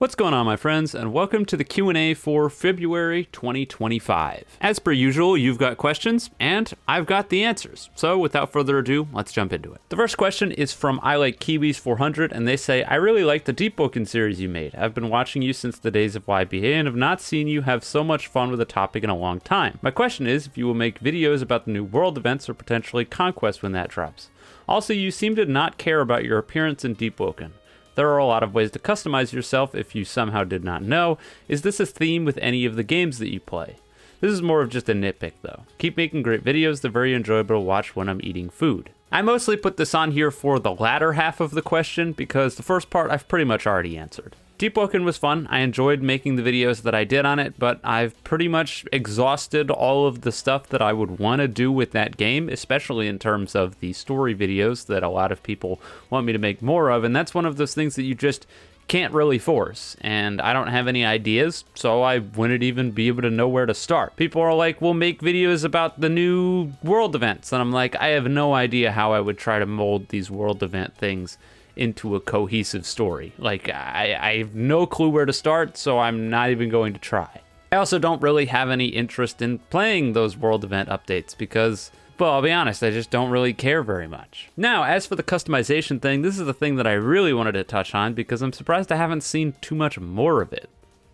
What's going on, my friends, and welcome to the Q&A for February 2025. As per usual, you've got questions, and I've got the answers. So without further ado, let's jump into it. The first question is from I Like Kiwis 400, and they say, I really like the Deepwoken series you made. I've been watching you since the days of YBA and have not seen you have so much fun with a topic in a long time. My question is if you will make videos about the new world events or potentially Conquest when that drops. Also, you seem to not care about your appearance in Deepwoken. There are a lot of ways to customize yourself if you somehow did not know. Is this a theme with any of the games that you play? This is more of just a nitpick though. Keep making great videos, they're very enjoyable to watch when I'm eating food. I mostly put this on here for the latter half of the question because the first part I've pretty much already answered. Deepwoken was fun, I enjoyed making the videos that I did on it, but I've pretty much exhausted all of the stuff that I would want to do with that game, especially in terms of the story videos that a lot of people want me to make more of, and that's one of those things that you just can't really force, and I don't have any ideas, so I wouldn't even be able to know where to start. People are like, we'll make videos about the new world events, and I'm like, I have no idea how I would try to mold these world event things into a cohesive story. Like, I have no clue where to start, so I'm not even going to try. I also don't really have any interest in playing those world event updates because, well, I'll be honest, I just don't really care very much. Now, as for the customization thing, this is the thing that I really wanted to touch on because I'm surprised I haven't seen too much more of it.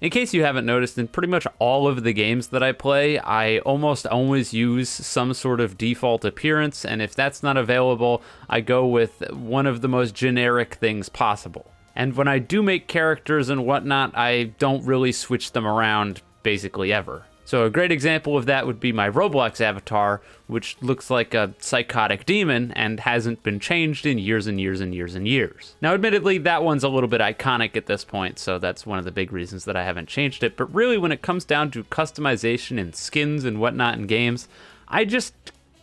In case you haven't noticed, in pretty much all of the games that I play, I almost always use some sort of default appearance, and if that's not available, I go with one of the most generic things possible. And when I do make characters and whatnot, I don't really switch them around basically ever. So a great example of that would be my Roblox avatar, which looks like a psychotic demon and hasn't been changed in years and years and years and years. Now, admittedly, that one's a little bit iconic at this point, so that's one of the big reasons that I haven't changed it. But really, when it comes down to customization and skins and whatnot in games, I just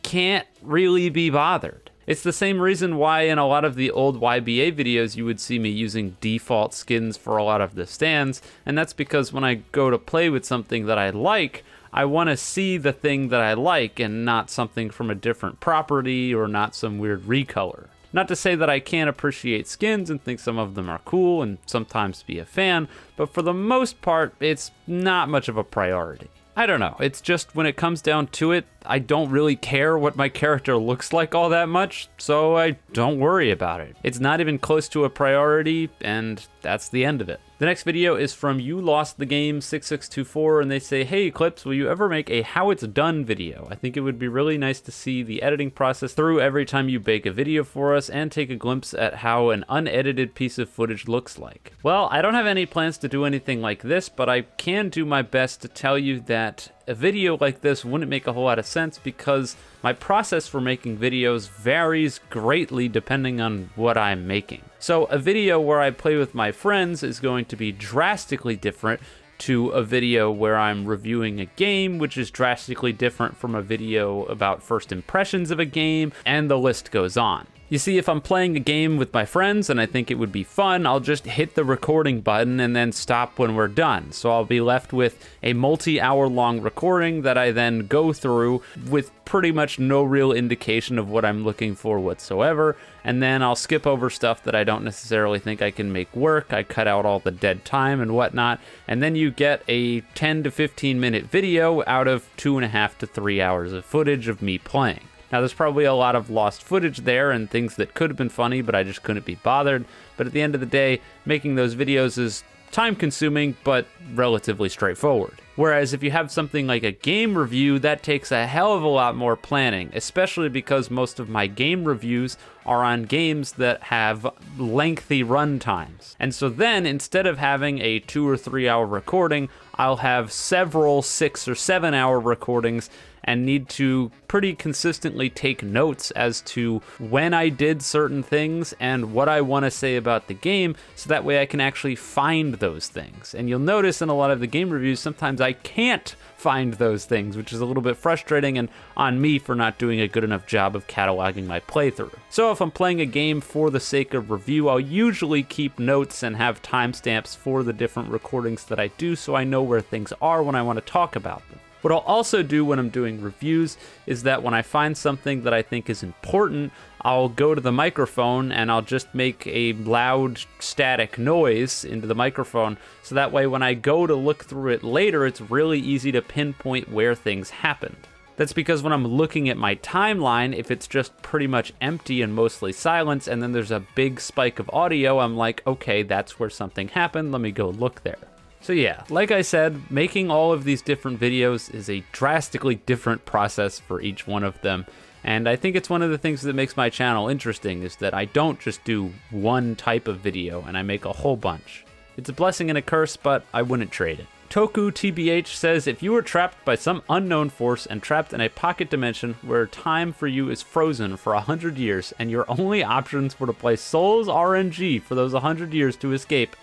can't really be bothered. It's the same reason why in a lot of the old YBA videos you would see me using default skins for a lot of the stands, and that's because when I go to play with something that I like, I want to see the thing that I like and not something from a different property or not some weird recolor. Not to say that I can't appreciate skins and think some of them are cool and sometimes be a fan, but for the most part, it's not much of a priority. I don't know, it's just when it comes down to it, I don't really care what my character looks like all that much, so I don't worry about it. It's not even close to a priority, and that's the end of it. The next video is from You Lost the Game 6624, and they say, hey Clips, will you ever make a how it's done video? I think it would be really nice to see the editing process through every time you bake a video for us and take a glimpse at how an unedited piece of footage looks like. Well, I don't have any plans to do anything like this, but I can do my best to tell you that a video like this wouldn't make a whole lot of sense because my process for making videos varies greatly depending on what I'm making. So a video where I play with my friends is going to be drastically different to a video where I'm reviewing a game, which is drastically different from a video about first impressions of a game, and the list goes on. You see, if I'm playing a game with my friends and I think it would be fun, I'll just hit the recording button and then stop when we're done. So I'll be left with a multi-hour long recording that I then go through with pretty much no real indication of what I'm looking for whatsoever. And then I'll skip over stuff that I don't necessarily think I can make work. I cut out all the dead time and whatnot. And then you get a 10 to 15 minute video out of 2.5 to 3 hours of footage of me playing. Now, there's probably a lot of lost footage there and things that could have been funny, but I just couldn't be bothered. But at the end of the day, making those videos is time-consuming, but relatively straightforward. Whereas if you have something like a game review, that takes a hell of a lot more planning, especially because most of my game reviews are on games that have lengthy run times. And so then, instead of having a 2 or 3 hour recording, I'll have several 6 or 7 hour recordings and need to pretty consistently take notes as to when I did certain things and what I want to say about the game, so that way I can actually find those things. And you'll notice in a lot of the game reviews, sometimes I can't find those things, which is a little bit frustrating and on me for not doing a good enough job of cataloging my playthrough. So if I'm playing a game for the sake of review, I'll usually keep notes and have timestamps for the different recordings that I do so I know where things are when I want to talk about them. What I'll also do when I'm doing reviews is that when I find something that I think is important, I'll go to the microphone and I'll just make a loud static noise into the microphone, so that way when I go to look through it later, it's really easy to pinpoint where things happened. That's because when I'm looking at my timeline, if it's just pretty much empty and mostly silence, and then there's a big spike of audio, I'm like, okay, that's where something happened, let me go look there. So yeah, like I said, making all of these different videos is a drastically different process for each one of them. And I think it's one of the things that makes my channel interesting, is that I don't just do one type of video and I make a whole bunch. It's a blessing and a curse, but I wouldn't trade it. Toku TBH says, if you were trapped by some unknown force and trapped in a pocket dimension where time for you is frozen for 100 years and your only options were to play Souls RNG for those 100 years to escape,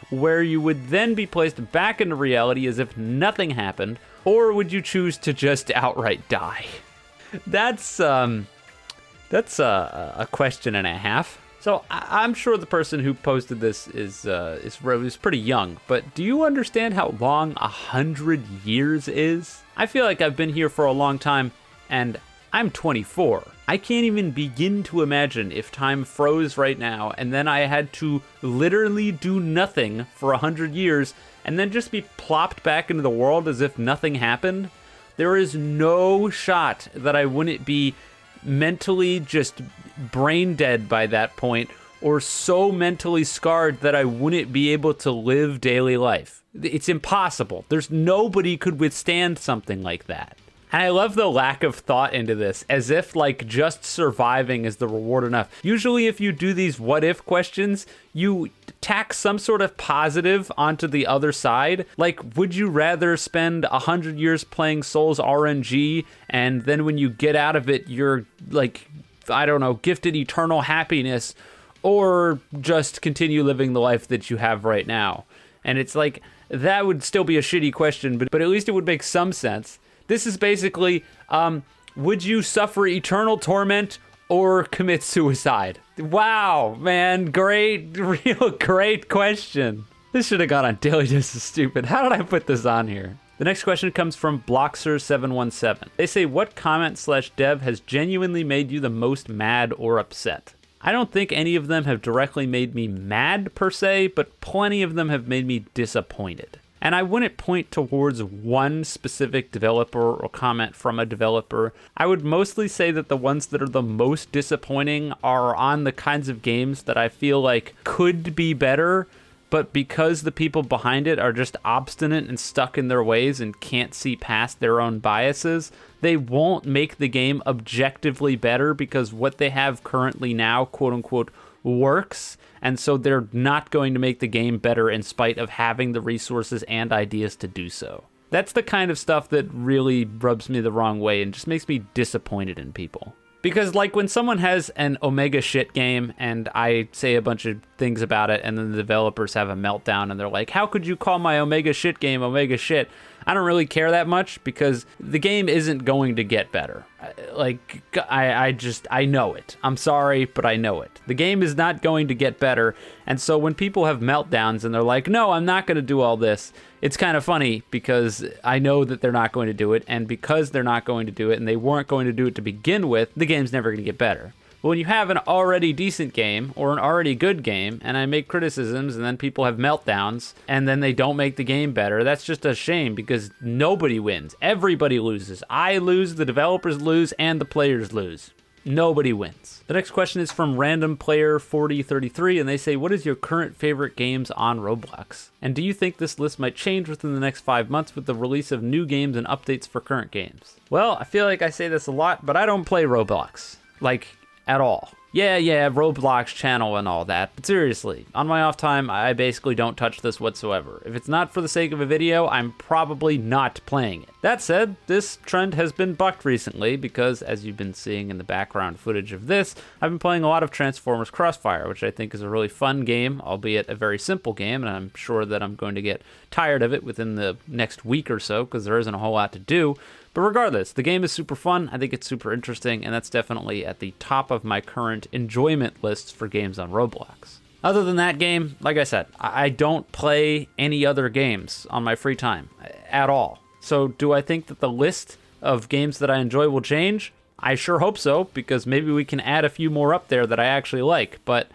where you would then be placed back into reality as if nothing happened, or would you choose to just outright die? That's a question and a half. So I'm sure the person who posted this is pretty young, but do you understand how long 100 years is? I feel like I've been here for a long time, and I'm 24. I can't even begin to imagine if time froze right now and then I had to literally do nothing for 100 years and then just be plopped back into the world as if nothing happened. There is no shot that I wouldn't be mentally just brain dead by that point, or so mentally scarred that I wouldn't be able to live daily life. It's impossible. There's nobody could withstand something like that. And I love the lack of thought into this, as if like just surviving is the reward enough. Usually if you do these what if questions, you tack some sort of positive onto the other side. Like, would you rather spend 100 years playing Souls RNG and then when you get out of it, you're like, I don't know, gifted eternal happiness, or just continue living the life that you have right now? And it's like, that would still be a shitty question, but at least it would make some sense. This is basically, would you suffer eternal torment or commit suicide? Wow, man, real great question. This should have gone on Daily This is Stupid. How did I put this on here? The next question comes from Bloxer717. They say, what comment/dev has genuinely made you the most mad or upset? I don't think any of them have directly made me mad per se, but plenty of them have made me disappointed. And I wouldn't point towards one specific developer or comment from a developer. I would mostly say that the ones that are the most disappointing are on the kinds of games that I feel like could be better, but because the people behind it are just obstinate and stuck in their ways and can't see past their own biases, they won't make the game objectively better because what they have currently now, quote unquote, works, and so they're not going to make the game better in spite of having the resources and ideas to do so. That's the kind of stuff that really rubs me the wrong way and just makes me disappointed in people. Because like when someone has an Omega shit game and I say a bunch of things about it and then the developers have a meltdown and they're like, how could you call my Omega shit game Omega shit? I don't really care that much because the game isn't going to get better. Like, I know it. I'm sorry, but I know it. The game is not going to get better. And so when people have meltdowns and they're like, no, I'm not going to do all this, it's kind of funny because I know that they're not going to do it. And because they're not going to do it and they weren't going to do it to begin with, the game's never going to get better. But when you have an already decent game or an already good game and I make criticisms and then people have meltdowns and then they don't make the game better, that's just a shame because nobody wins. Everybody loses. I lose, the developers lose, and the players lose. Nobody wins. The next question is from Random Player 4033 and they say, what is your current favorite games on Roblox? And do you think this list might change within the next 5 months with the release of new games and updates for current games? Well, I feel like I say this a lot, but I don't play Roblox. Like, at all. Yeah, Roblox channel and all that, but seriously, on my off time, I basically don't touch this whatsoever. If it's not for the sake of a video, I'm probably not playing it. That said, this trend has been bucked recently because, as you've been seeing in the background footage of this, I've been playing a lot of Transformers Crossfire, which I think is a really fun game, albeit a very simple game, and I'm sure that I'm going to get tired of it within the next week or so because there isn't a whole lot to do. But regardless, the game is super fun, I think it's super interesting, and that's definitely at the top of my current enjoyment lists for games on Roblox. Other than that game, like I said, I don't play any other games on my free time at all. So do I think that the list of games that I enjoy will change? I sure hope so, because maybe we can add a few more up there that I actually like, but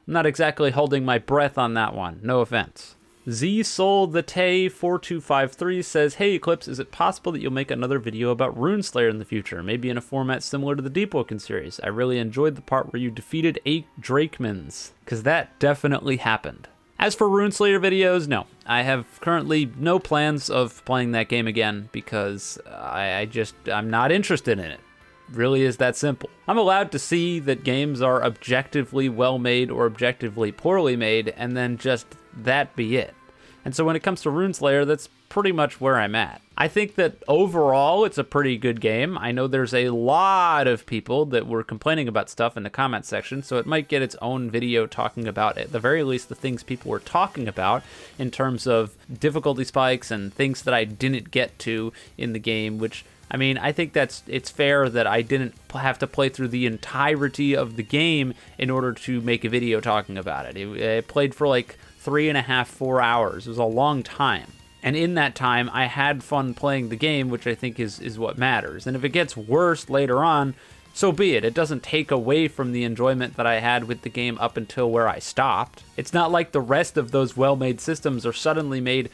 I'm not exactly holding my breath on that one. No offense. Z Soul the Tay 4253 says, "Hey Eclipse, is it possible that you'll make another video about Rune Slayer in the future? Maybe in a format similar to the Deepwoken series. I really enjoyed the part where you defeated 8 Drakemans, because that definitely happened." As for Rune Slayer videos, no. I have currently no plans of playing that game again because I'm not interested in it. Really is that simple. I'm allowed to see that games are objectively well made or objectively poorly made, and then just that be it. And so when it comes to Rune Slayer, that's pretty much where I'm at. I think that overall it's a pretty good game. I know there's a lot of people that were complaining about stuff in the comment section, so it might get its own video talking about, at the very least, the things people were talking about in terms of difficulty spikes and things that I didn't get to in the game, which, I mean, I think it's fair that I didn't have to play through the entirety of the game in order to make a video talking about it. I played for like 3.5, 4 hours. It was a long time. And in that time, I had fun playing the game, which I think is what matters. And if it gets worse later on, so be it. It doesn't take away from the enjoyment that I had with the game up until where I stopped. It's not like the rest of those well-made systems are suddenly made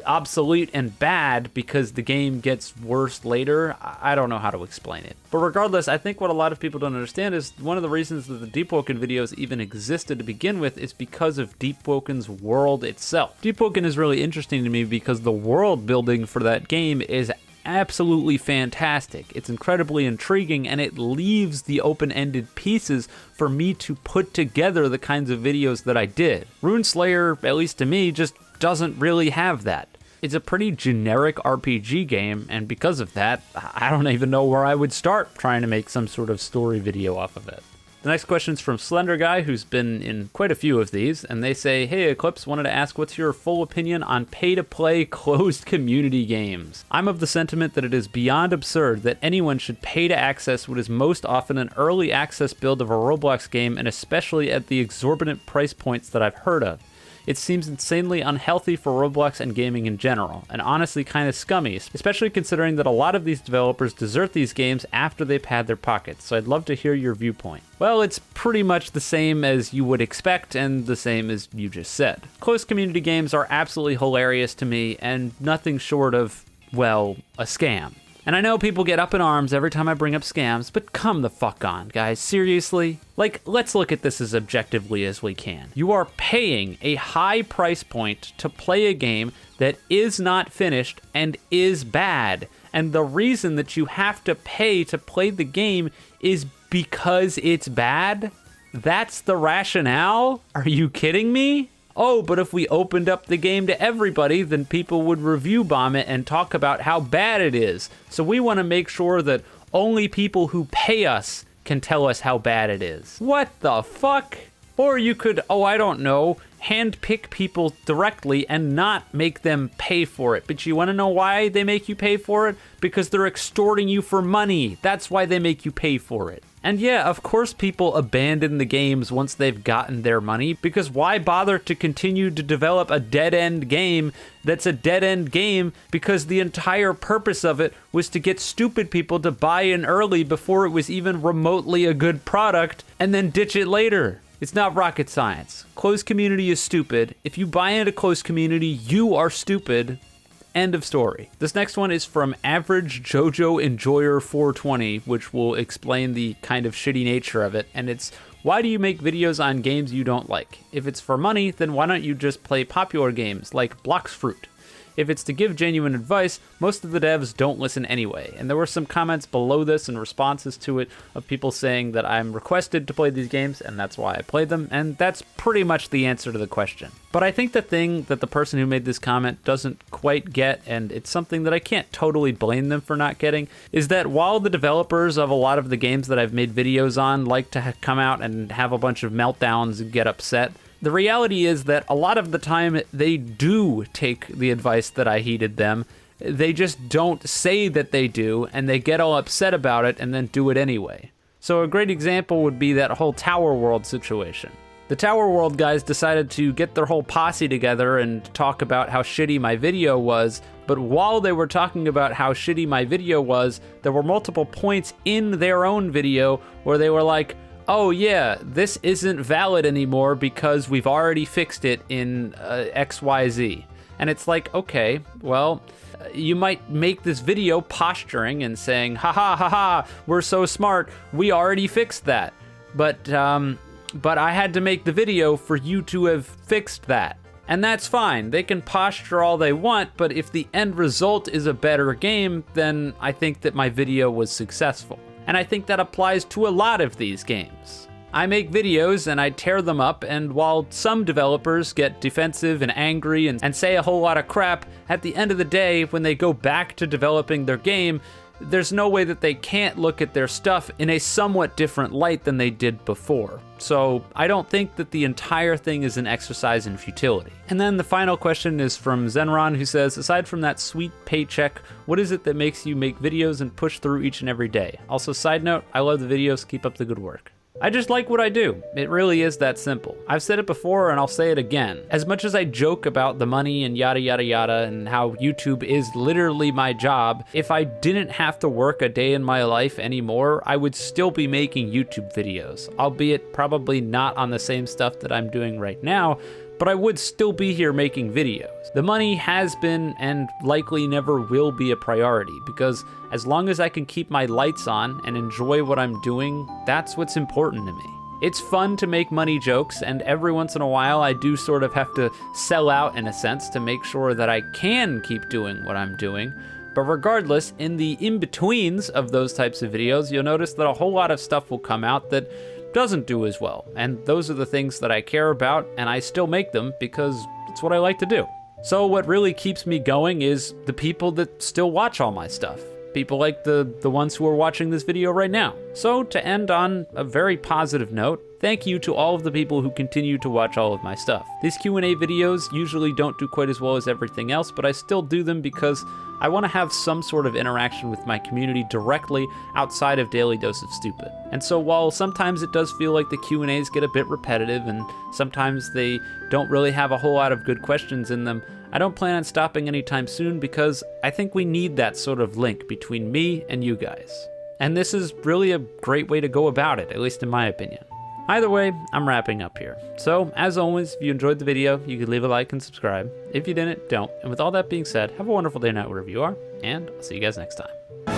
obsolete and bad because the game gets worse later. I don't know how to explain it. But regardless, I think what a lot of people don't understand is one of the reasons that the Deepwoken videos even existed to begin with is because of Deepwoken's world itself. Deepwoken is really interesting to me because the world building for that game is absolutely fantastic. It's incredibly intriguing, and it leaves the open-ended pieces for me to put together the kinds of videos that I did. Rune Slayer, at least to me, just doesn't really have that. It's a pretty generic RPG game, and because of that, I don't even know where I would start trying to make some sort of story video off of it. The next question is from Slender Guy, who's been in quite a few of these, and they say, "Hey Eclipse, wanted to ask what's your full opinion on pay-to-play closed community games? I'm of the sentiment that it is beyond absurd that anyone should pay to access what is most often an early access build of a Roblox game, and especially at the exorbitant price points that I've heard of. It seems insanely unhealthy for Roblox and gaming in general, and honestly kind of scummy, especially considering that a lot of these developers desert these games after they pad their pockets, so I'd love to hear your viewpoint." Well, it's pretty much the same as you would expect and the same as you just said. Closed community games are absolutely hilarious to me and nothing short of, well, a scam. And I know people get up in arms every time I bring up scams, but come the fuck on, guys, seriously? Like, let's look at this as objectively as we can. You are paying a high price point to play a game that is not finished and is bad. And the reason that you have to pay to play the game is because it's bad? That's the rationale? Are you kidding me? Oh, but if we opened up the game to everybody, then people would review bomb it and talk about how bad it is. So we want to make sure that only people who pay us can tell us how bad it is. What the fuck? Or you could, oh, I don't know, handpick people directly and not make them pay for it. But you want to know why they make you pay for it? Because they're extorting you for money. That's why they make you pay for it. And yeah, of course people abandon the games once they've gotten their money, because why bother to continue to develop a dead-end game that's a dead-end game because the entire purpose of it was to get stupid people to buy in early before it was even remotely a good product and then ditch it later. It's not rocket science. Closed community is stupid. If you buy into closed community, you are stupid. End of story. This next one is from Average JoJo Enjoyer 420, which will explain the kind of shitty nature of it. And it's, why do you make videos on games you don't like? If it's for money, then why don't you just play popular games like Blox Fruit? If it's to give genuine advice, most of the devs don't listen anyway. And there were some comments below this and responses to it of people saying that I'm requested to play these games and that's why I played them, and that's pretty much the answer to the question. But I think the thing that the person who made this comment doesn't quite get, and it's something that I can't totally blame them for not getting, is that while the developers of a lot of the games that I've made videos on like to come out and have a bunch of meltdowns and get upset, the reality is that a lot of the time they do take the advice that I heeded them. They just don't say that they do, and they get all upset about it and then do it anyway. So a great example would be that whole Tower World situation. The Tower World guys decided to get their whole posse together and talk about how shitty my video was, but while they were talking about how shitty my video was, there were multiple points in their own video where they were like, oh yeah, this isn't valid anymore because we've already fixed it in XYZ. And it's like, okay, well, you might make this video posturing and saying, ha ha ha ha, we're so smart, we already fixed that. But I had to make the video for you to have fixed that. And that's fine, they can posture all they want, but if the end result is a better game, then I think that my video was successful. And I think that applies to a lot of these games. I make videos and I tear them up, and while some developers get defensive and angry and say a whole lot of crap, at the end of the day, when they go back to developing their game, there's no way that they can't look at their stuff in a somewhat different light than they did before. So I don't think that the entire thing is an exercise in futility. And then the final question is from Zenron, who says, aside from that sweet paycheck, what is it that makes you make videos and push through each and every day? Also, side note, I love the videos, keep up the good work. I just like what I do. It really is that simple. I've said it before and I'll say it again. As much as I joke about the money and yada yada yada and how YouTube is literally my job, if I didn't have to work a day in my life anymore, I would still be making YouTube videos, albeit probably not on the same stuff that I'm doing right now, but I would still be here making videos. The money has been and likely never will be a priority because as long as I can keep my lights on and enjoy what I'm doing, that's what's important to me. It's fun to make money jokes, and every once in a while I do sort of have to sell out in a sense to make sure that I can keep doing what I'm doing. But regardless, in the in-betweens of those types of videos, you'll notice that a whole lot of stuff will come out that doesn't do as well. And those are the things that I care about, and I still make them because it's what I like to do. So what really keeps me going is the people that still watch all my stuff. People like the ones who are watching this video right now. So to end on a very positive note, thank you to all of the people who continue to watch all of my stuff. These Q&A videos usually don't do quite as well as everything else, but I still do them because I want to have some sort of interaction with my community directly outside of Daily Dose of Stupid. And so while sometimes it does feel like the Q&As get a bit repetitive and sometimes they don't really have a whole lot of good questions in them, I don't plan on stopping anytime soon because I think we need that sort of link between me and you guys. And this is really a great way to go about it, at least in my opinion. Either way, I'm wrapping up here. So, as always, if you enjoyed the video, you could leave a like and subscribe. If you didn't, don't. And with all that being said, have a wonderful day, night, wherever you are, and I'll see you guys next time.